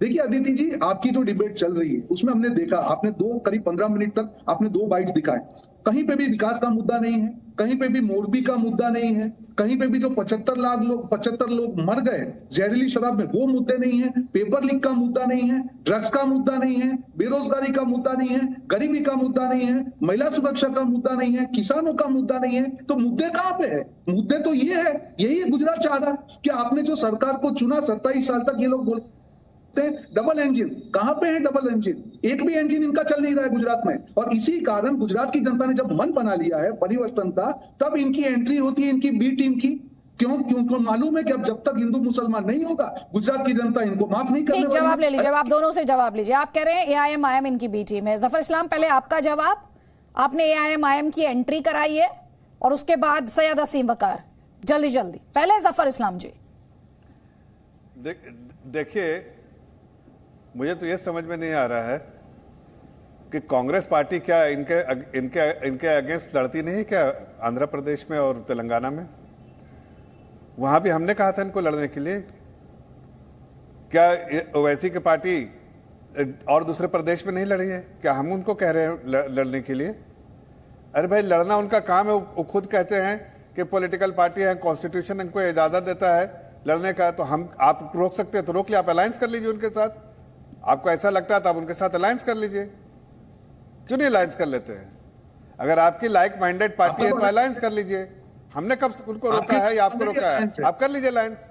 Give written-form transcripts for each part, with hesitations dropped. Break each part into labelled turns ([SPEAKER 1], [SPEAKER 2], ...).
[SPEAKER 1] देखिए अदिति जी, आपकी जो डिबेट चल रही है उसमें हमने देखा, आपने करीब 15 मिनट तक आपने 2 बाइट्स दिखाए। कहीं पे भी विकास का मुद्दा नहीं है, कहीं पे भी मोरबी का मुद्दा नहीं है, कहीं पे भी जो 75 लोग मर गए जहरीली शराब में वो मुद्दे नहीं है, पेपर लीक का मुद्दा नहीं है, ड्रग्स का मुद्दा नहीं है, बेरोजगारी का मुद्दा नहीं है, गरीबी का मुद्दा नहीं है, महिला सुरक्षा का मुद्दा नहीं है, किसानों का मुद्दा नहीं है। तो मुद्दे कहां पे है? मुद्दे तो ये है, यही गुजरात चाह रहा है कि आपने जो सरकार को चुना 27 साल तक, ये लोग बोलते डबल इंजन, कहां पे है डबल इंजन? एक भी इंजन इनका चल नहीं रहा है गुजरात में। और इसी कारण गुजरात की जनता ने जब मन बना लिया है परिवर्तन का, तब इनकी एंट्री होती है इनकी बी टीम की। क्यों? क्योंकि मालूम है कि अब जब तक हिंदू मुसलमान नहीं होगा गुजरात की जनता इनको माफ नहीं करने
[SPEAKER 2] ठीक,
[SPEAKER 1] वाली।
[SPEAKER 2] जवाब ले लीजिए, आप दोनों से जवाब लीजिए। आप कह रहे हैं एआईएम इनकी बी टीम है। जफर इस्लाम, पहले आपका जवाब। आपने एआईएम की एंट्री कराई है और उसके बाद सैयद असीम वकार, जल्दी जल्दी। पहले जफर इस्लाम जी।
[SPEAKER 3] देखिए, मुझे तो ये समझ में नहीं आ रहा है कि कांग्रेस पार्टी क्या इनके इनके इनके अगेंस्ट लड़ती नहीं क्या आंध्र प्रदेश में और तेलंगाना में? वहां भी हमने कहा था इनको लड़ने के लिए। क्या ओवैसी की पार्टी और दूसरे प्रदेश में नहीं लड़ी है? क्या हम उनको कह रहे हैं लड़ने के लिए? अरे भाई, लड़ना उनका काम है। वो खुद कहते हैं कि पॉलिटिकल पार्टी है, कॉन्स्टिट्यूशन इनको इजाजत देता है लड़ने का। तो हम, आप रोक सकते हैं तो रोक लिया, आप अलायंस कर लीजिए उनके साथ। आपको ऐसा लगता है तो आप उनके साथ अलायंस कर लीजिए। क्यों नहीं अलायंस कर लेते हैं? अगर आपकी लाइक माइंडेड पार्टी है तो अलायंस कर लीजिए। हमने कब उनको रोका है या आपको रोका है? आप कर लीजिए अलायंस।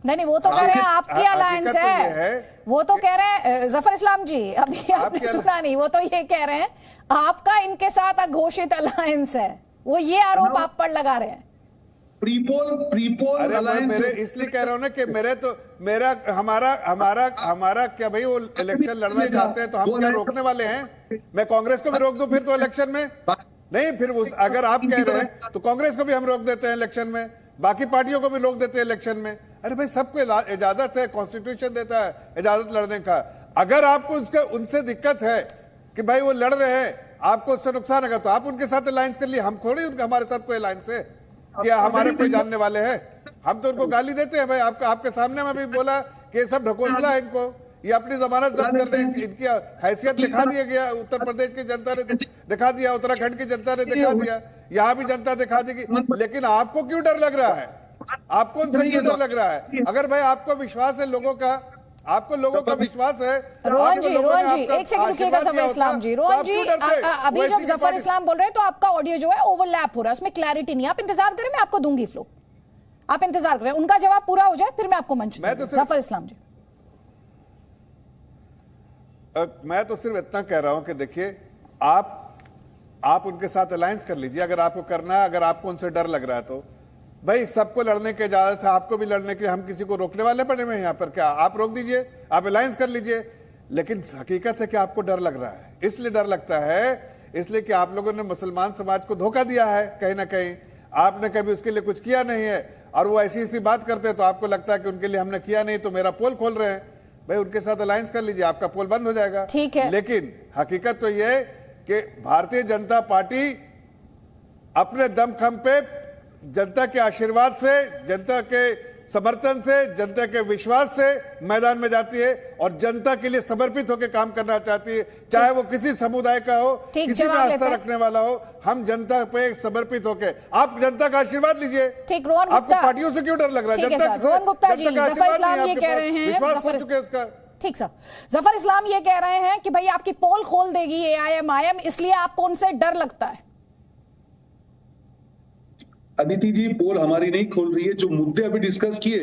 [SPEAKER 2] नहीं, वो तो कह रहे हैं आपकी अलायंस है। वो तो कह रहे हैं जफर इस्लाम जी, अभी आपने सुना नहीं, वो तो ये कह रहे हैं आपका इनके साथ अघोषित अलायंस है। वो ये आरोप आप पर लगा रहे हैं।
[SPEAKER 1] Pre-poll
[SPEAKER 3] alliance. मेरे इसलिए कह रहा हूं ना कि मेरा हमारा क्या भाई, वो इलेक्शन लड़ना चाहते हैं तो हम क्या रोकने वाले हैं? मैं कांग्रेस को भी रोक दूं फिर तो इलेक्शन में? नहीं, फिर अगर आप कह रहे हैं तो कांग्रेस को भी हम रोक देते हैं इलेक्शन में, बाकी पार्टियों को भी रोक देते हैं इलेक्शन में। अरे भाई, सबको इजाजत है, कॉन्स्टिट्यूशन देता है इजाजत लड़ने का। अगर आपको उनसे दिक्कत है कि भाई वो लड़ रहे हैं, आपको उससे नुकसान होगा, तो आप उनके साथ अलायंस कर लिए। हम थोड़ी हमारे साथ कोई अलायंस है क्या? हमारे कोई जानने वाले हैं? हम तो उनको गाली देते हैं भाई। आपके सामने में भी बोला कि ये सब ढकोसला है इनको, ये अपनी जमानत जब्त कर रहे हैं, इनकी हैसियत दिखा दिया गया। उत्तर प्रदेश की जनता ने दिखा दिया, उत्तराखंड की जनता ने दिखा दिया, यहाँ भी जनता दिखा देगी। लेकिन आपको क्यों डर लग रहा है? आपको उनसे क्यों डर लग रहा है? अगर भाई आपको विश्वास है लोगों का, आपको लोगों का विश्वास है।
[SPEAKER 2] रोहन जी, एक सेकंड रुकिएगा जफर इस्लाम जी। रोहन जी, अभी जब जफर इस्लाम बोल रहे हैं तो आपका ऑडियो जो है ओवरलैप हो रहा है, उसमें क्लैरिटी नहीं है। आप इंतजार करें, मैं आपको दूंगी फ्लो। आप इंतजार करें, उनका जवाब पूरा हो जाए फिर मैं आपको मंच दूंगी। जफर इस्लाम जी।
[SPEAKER 3] मैं तो सिर्फ इतना कह रहा हूं कि देखिए, आप उनके साथ अलायंस कर लीजिए अगर आपको करना है। अगर आपको उनसे डर लग रहा है तो भाई, सबको लड़ने की इजाजत है, आपको भी लड़ने के लिए। हम किसी को रोकने वाले पड़े हुए हैं यहाँ पर? क्या आप रोक दीजिए, आप अलायंस कर लीजिए। लेकिन हकीकत है कि आपको डर लग रहा है। इसलिए डर लगता है इसलिए कि आप लोगों ने मुसलमान समाज को धोखा दिया है कहीं ना कहीं। आपने कभी उसके लिए कुछ किया नहीं है, और वो ऐसी बात करते हैं तो आपको लगता है कि उनके लिए हमने किया नहीं तो मेरा पोल खोल रहे हैं। भाई, उनके साथ अलायंस कर लीजिए, आपका पोल बंद हो जाएगा।
[SPEAKER 2] ठीक है।
[SPEAKER 3] लेकिन हकीकत तो यह है कि भारतीय जनता पार्टी अपने दमखम पे जनता के आशीर्वाद से, जनता के समर्थन से, जनता के विश्वास से मैदान में जाती है और जनता के लिए समर्पित होकर काम करना चाहती है, चाहे वो किसी समुदाय का हो, किसी में आस्था रखने वाला हो। हम जनता पे समर्पित होकर, आप जनता का आशीर्वाद लीजिए।
[SPEAKER 2] ठीक, रोहन गुप्ता,
[SPEAKER 3] आपको पार्टियों से क्यों डर लग रहा है?
[SPEAKER 2] रोहन गुप्ता जी, जफर इस्लाम ये कह रहे हैं,
[SPEAKER 3] विश्वास हो चुके हैं उसका।
[SPEAKER 2] ठीक सर, जफर इस्लाम ये कह रहे हैं कि भाई आपकी पोल खोल देगी एआईएम, इसलिए आपको उनसे डर लगता है।
[SPEAKER 1] अदिति जी, पोल हमारी नहीं खोल रही है। जो मुद्दे अभी डिस्कस किए,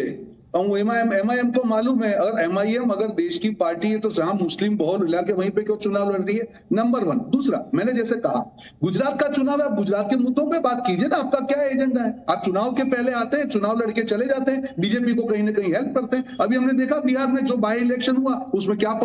[SPEAKER 1] एमआईएम को मालूम है, अगर एमआईएम अगर देश की पार्टी है तो जहां मुस्लिम बहुल इलाके वहीं पे क्यों चुनाव लड़ रही है? नंबर 1। दूसरा, मैंने जैसे कहा गुजरात का चुनाव है, आप गुजरात के मुद्दों पे बात कीजिए ना। आपका क्या एजेंडा है? आप चुनाव के पहले आते हैं, चुनाव लड़के चले जाते हैं, बीजेपी को कहीं ना कहीं हेल्प करते हैं। अभी हमने देखा बिहार में जो बाई इलेक्शन हुआ उसमें क्या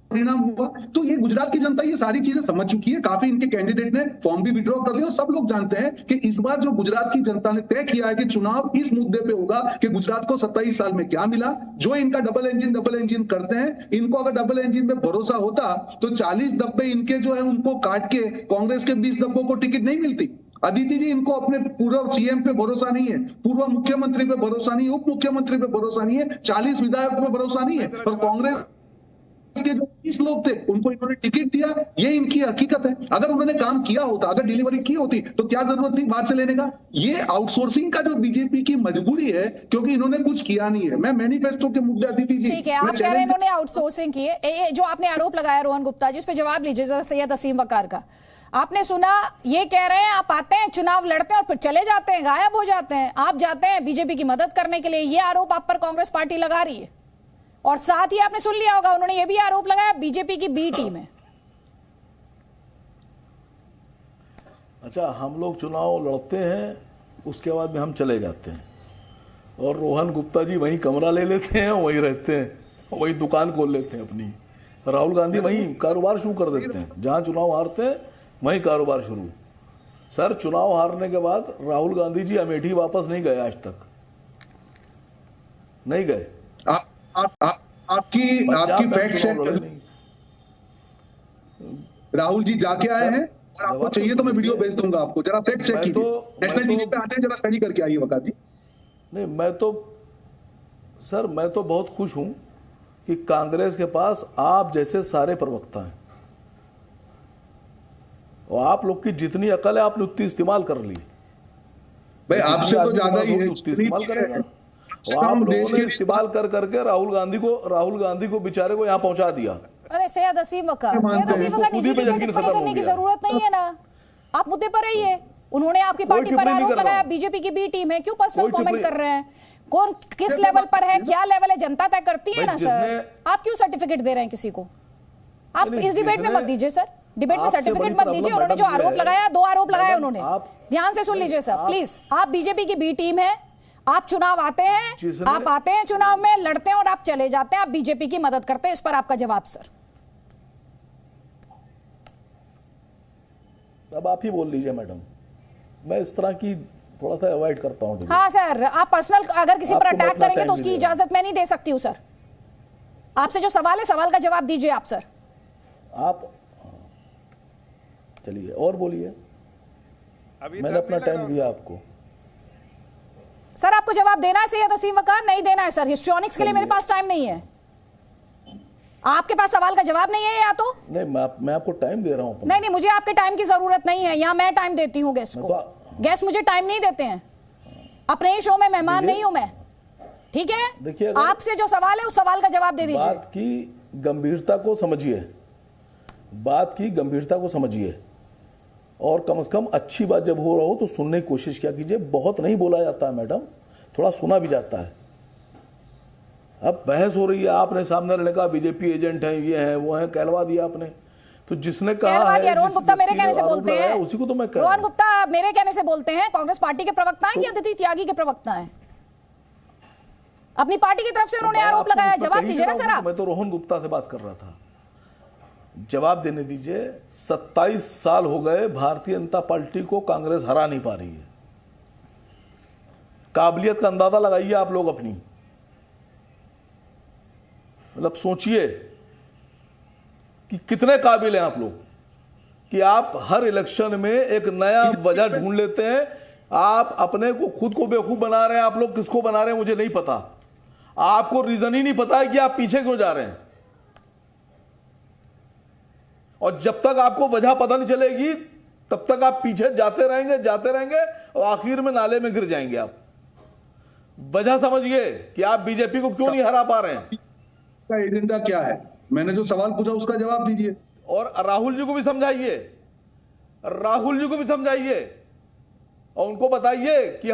[SPEAKER 1] परिणाम हुआ। तो ये गुजरात की जनता ये सारी चीजें समझ चुकी है। काफी इनके कैंडिडेट ने फॉर्म भी विड्रॉ कर लिया और सब लोग जानते हैं कि इस बार जो गुजरात की जनता ने तय किया है कि चुनाव इस मुद्दे पे होगा कि गुजरात को 27 साल में क्या मिला। जो इनका डबल इंजन करते हैं, इनको अगर डबल इंजन पे भरोसा होता तो 40 डब्बे इनके जो है उनको काट के कांग्रेस के 20 डब्बों को टिकट नहीं मिलती। अदिति जी, इनको अपने पूर्व सीएम पे भरोसा नहीं है, पूर्व मुख्यमंत्री पे भरोसा नहीं है, उप मुख्यमंत्री पे भरोसा नहीं है, 40 विधायक पे भरोसा नहीं है। और कांग्रेस के जो 30 लोग थे उनको इन्होंने टिकट दिया, ये इनकी हकीकत है। अगर उन्होंने काम किया होता, अगर डिलीवरी की होती, तो क्या जरूरत थी बाहर से लेने का? ये आउटसोर्सिंग का जो बीजेपी की मजबूरी है, क्योंकि इन्होंने कुछ किया नहीं है। मैं मैनिफेस्टो के मुद्दे, अदिति जी,
[SPEAKER 2] ठीक है, आप कह रहे हैं इन्होंने आउटसोर्सिंग की है। जो आपने आरोप लगाया रोहन गुप्ता जी, उस पर जवाब लीजिए जरा सैयद असीम वकार का। आपने सुना, ये कह रहे हैं आप आते हैं, चुनाव लड़ते हैं और फिर चले जाते हैं, गायब हो जाते हैं। आप जाते हैं बीजेपी की मदद करने के लिए, ये आरोप आप पर कांग्रेस पार्टी लगा रही है। और साथ ही आपने सुन लिया होगा, उन्होंने ये भी आरोप लगाया बीजेपी की बी टीम है।
[SPEAKER 4] अच्छा, हम लोग चुनाव लड़ते हैं, उसके बाद में हम चले जाते हैं, और रोहन गुप्ता जी वहीं कमरा ले लेते हैं, वहीं रहते हैं, वहीं दुकान खोल लेते हैं अपनी। राहुल गांधी वहीं कारोबार शुरू कर देते हैं, जहां चुनाव हारते हैं वहीं कारोबार शुरू। सर, चुनाव हारने के बाद राहुल गांधी जी अमेठी वापस नहीं गए, आज तक नहीं गए।
[SPEAKER 1] आपकी फैक्ट चेक, राहुल जी जाके आए हैं, और आपको चाहिए तो मैं वीडियो भेज दूंगा आपको, जरा फैक्ट चेक कीजिए। नेशनल टीवी पे आते हैं, जरा स्टडी करके आइए वकार जी।
[SPEAKER 4] नहीं, मैं तो बहुत खुश हूं कि कांग्रेस के पास आप जैसे सारे प्रवक्ता हैं, और आप लोग की जितनी अकल है आपने उतनी इस्तेमाल कर ली।
[SPEAKER 1] भाई आपसे तो ज्यादा ही है,
[SPEAKER 4] इस्तेमाल करेगा। और आप लोगों ने इस्तेमाल कर करके राहुल गांधी को बेचारे को यहाँ पहुंचा दिया।
[SPEAKER 2] अरे सैयद असीम वकार करने की जरूरत नहीं है ना, आप मुद्दे पर रहिए। उन्होंने आपकी पार्टी पर आरोप लगाया, बीजेपी की बी टीम है, क्यों पर्सनल कमेंट कर रहे हैं? कौन किस लेवल पर है, क्या लेवल है, जनता तय करती है ना सर। आप क्यों सर्टिफिकेट दे रहे हैं किसी को? आप इस डिबेट में मत दीजिए सर, डिबेट में सर्टिफिकेट मत दीजिए। उन्होंने जो आरोप लगाया, 2 आरोप लगाए उन्होंने, ध्यान से सुन लीजिए सर प्लीज। आप बीजेपी की बी टीम है, आप चुनाव आते हैं, आप आते हैं चुनाव में, लड़ते हैं और आप चले जाते हैं, आप बीजेपी की मदद करते हैं। इस पर आपका जवाब सर।
[SPEAKER 4] अब आप ही बोल लीजिए मैडम, मैं इस तरह की थोड़ा सा अवॉइड करता हूं।
[SPEAKER 2] हाँ सर, आप पर्सनल अगर किसी पर अटैक करेंगे तो उसकी इजाजत मैं नहीं दे सकती हूँ सर। आपसे जो सवाल है, सवाल का जवाब दीजिए आप सर।
[SPEAKER 4] आप चलिए और बोलिए, मैंने अपना टाइम दिया आपको।
[SPEAKER 2] सर आपको जवाब देना है सैयद असीम वकार? नहीं देना है सर, हिस्ट्रोनिक्स के लिए मेरे पास टाइम नहीं है। आपके पास सवाल का जवाब नहीं है या तो
[SPEAKER 4] नहीं, मैं आपको टाइम दे रहा हूं।
[SPEAKER 2] नहीं, मुझे आपके टाइम की जरूरत नहीं है, यहाँ मैं टाइम देती हूँ गेस्ट को। गेस्ट मुझे टाइम नहीं देते हैं, अपने ही शो में मेहमान नहीं हूं मैं, ठीक है?
[SPEAKER 4] देखिए,
[SPEAKER 2] आपसे जो सवाल है उस सवाल का जवाब दे दीजिए।
[SPEAKER 4] बात की गंभीरता को समझिए, और कम से कम अच्छी बात जब हो रहा हो तो सुनने की कोशिश क्या कीजिए। बहुत नहीं बोला जाता है मैडम, थोड़ा सुना भी जाता है। अब बहस हो रही है, आपने सामने रहने का बीजेपी एजेंट है, ये है वो है, कहलवा दिया आपने। तो जिसने कहा है,
[SPEAKER 2] रोहन गुप्ता मेरे कहने से बोलते हैं,
[SPEAKER 4] उसी को तो मैं
[SPEAKER 2] रोहन गुप्ता मेरे कहने से बोलते हैं। कांग्रेस पार्टी के प्रवक्ता हैं कि अदिति त्यागी के प्रवक्ता हैं? अपनी पार्टी की तरफ से उन्होंने आरोप लगाया, जवाब दीजिए ना सर आप।
[SPEAKER 4] मैं तो रोहन गुप्ता से बात कर रहा था, जवाब देने दीजिए। 27 साल हो गए भारतीय जनता पार्टी को कांग्रेस हरा नहीं पा रही है। काबिलियत का अंदाजा लगाइए आप लोग अपनी, मतलब सोचिए कि कितने काबिल हैं आप लोग, कि आप हर इलेक्शन में एक नया वजह ढूंढ लेते हैं। आप अपने को खुद को बेवकूफ बना रहे हैं। आप लोग किसको बना रहे हैं मुझे नहीं पता, आपको रीजन ही नहीं पता है कि आप पीछे क्यों जा रहे हैं। और जब तक आपको वजह पता नहीं चलेगी तब तक आप पीछे जाते रहेंगे और आखिर में नाले में गिर जाएंगे। आप वजह समझिए कि आप बीजेपी को क्यों नहीं हरा पा रहे हैं,
[SPEAKER 1] का एजेंडा क्या है। मैंने जो सवाल पूछा उसका जवाब दीजिए,
[SPEAKER 4] और राहुल जी को भी समझाइए, और उनको बताइए कि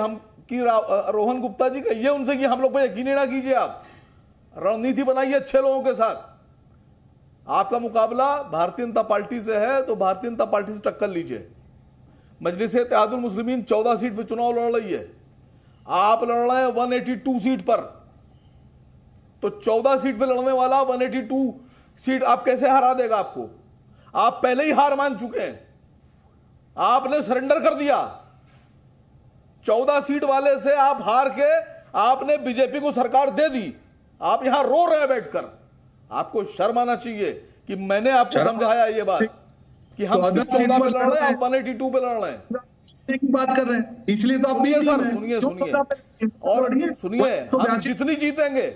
[SPEAKER 4] रोहन गुप्ता जी कहिए उनसे कि हम लोग पे यकीन ना कीजिए। आप रणनीति बनाइए अच्छे लोगों के साथ। आपका मुकाबला भारतीय जनता पार्टी से है तो भारतीय जनता पार्टी से टक्कर लीजिए। मजलिस-ए-इत्तेहादुल मुस्लिमीन 14 सीट पर चुनाव लड़ रही है, आप लड़ रहे हैं 182 सीट पर। तो 14 सीट पे लड़ने वाला 182 सीट आप कैसे हरा देगा आपको? आप पहले ही हार मान चुके हैं, आपने सरेंडर कर दिया। 14 सीट वाले से आप हार के आपने बीजेपी को सरकार दे दी। आप यहां रो रहे हैं बैठकर, आपको शर्म आना चाहिए कि मैंने आपको समझाया ये बात कि हम सिर्फ 14 पे लड़ रहे हैं, आप 182 पे लड़ रहे हैं।
[SPEAKER 1] की बात कर रहे हैं, इसलिए तो आप
[SPEAKER 4] सुनिए सर, सुनिए और सुनिए, हम जितनी जीतेंगे